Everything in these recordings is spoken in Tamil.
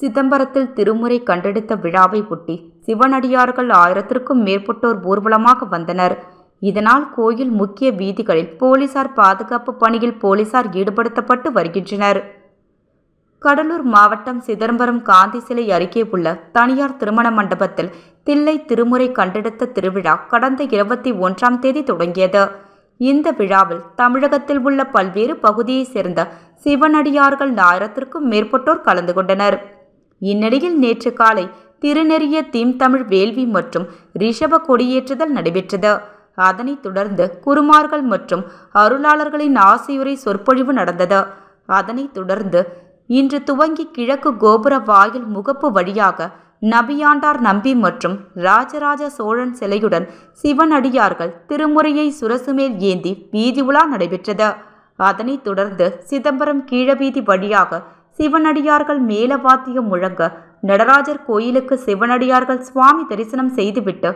சிதம்பரத்தில் திருமுறை கண்டெடுத்த விழாவை ஒட்டி சிவனடியார்கள் 1000க்கும் மேற்பட்டோர் ஊர்வலமாக வந்தனர். இதனால் கோயில் முக்கிய வீதிகளில் போலீசார் பாதுகாப்பு பணியில் போலீசார் ஈடுபடுத்தப்பட்டு வருகின்றனர். கடலூர் மாவட்டம் சிதம்பரம் காந்தி சிலை அருகே உள்ள தனியார் திருமண மண்டபத்தில் தில்லை திருமுறை கண்டெடுத்த திருவிழா கடந்த 21ஆம் தேதி தொடங்கியது. இந்த விழாவில் தமிழகத்தில் உள்ள பல்வேறு பகுதியைச் சேர்ந்த சிவனடியார்கள் 1000க்கும் மேற்பட்டோர் கலந்து கொண்டனர். இந்நிலையில் நேற்று காலை திருநெறிய தீம்தமிழ் வேள்வி மற்றும் ரிஷப கொடியேற்றுதல் நடைபெற்றது. அதனைத் தொடர்ந்து குருமார்கள் மற்றும் அருளாளர்களின் ஆசியுரை சொற்பொழிவு நடந்தது. அதனைத் தொடர்ந்து இன்று துவங்கி கிழக்கு கோபுர வாயில் முகப்பு வழியாக நபியாண்டார் நம்பி மற்றும் ராஜராஜ சோழன் சிலையுடன் சிவனடியார்கள் திருமுறையை சுரசுமேல் ஏந்தி வீதி உலா நடைபெற்றது. அதனைத் தொடர்ந்து சிதம்பரம் கீழவீதி வழியாக சிவனடியார்கள் மேலவாத்தியம் முழங்க நடராஜர் கோயிலுக்கு சிவனடியார்கள் சுவாமி தரிசனம் செய்துவிட்டு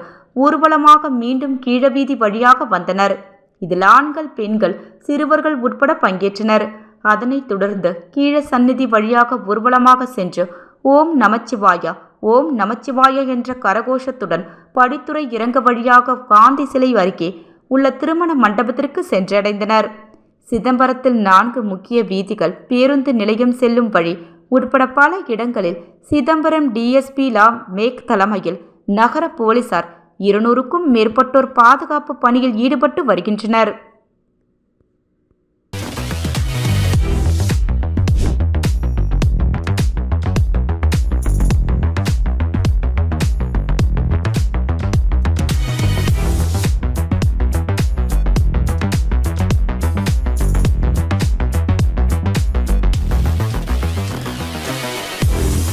ஊர்வலமாக மீண்டும் கீழவீதி வழியாக வந்தனர். இதில் ஆண்கள், பெண்கள், சிறுவர்கள் உட்பட பங்கேற்றனர். அதனைத் தொடர்ந்து கீழ சந்நிதி வழியாக ஊர்வலமாக சென்று ஓம் நமச்சிவாயா, ஓம் நமச்சிவாயா என்ற கரகோஷத்துடன் படித்துறை இறங்க வழியாக காந்தி சிலை அருகே உள்ள திருமண மண்டபத்திற்கு சென்றடைந்தனர். சிதம்பரத்தில் 4 முக்கிய வீதிகள், பேருந்து நிலையம் செல்லும் வழி உட்பட பல இடங்களில் சிதம்பரம் டிஎஸ்பி லா மேக் தலைமையில் நகர போலீசார் 200க்கும் மேற்பட்டோர் பாதுகாப்பு பணியில் ஈடுபட்டு வருகின்றனர்.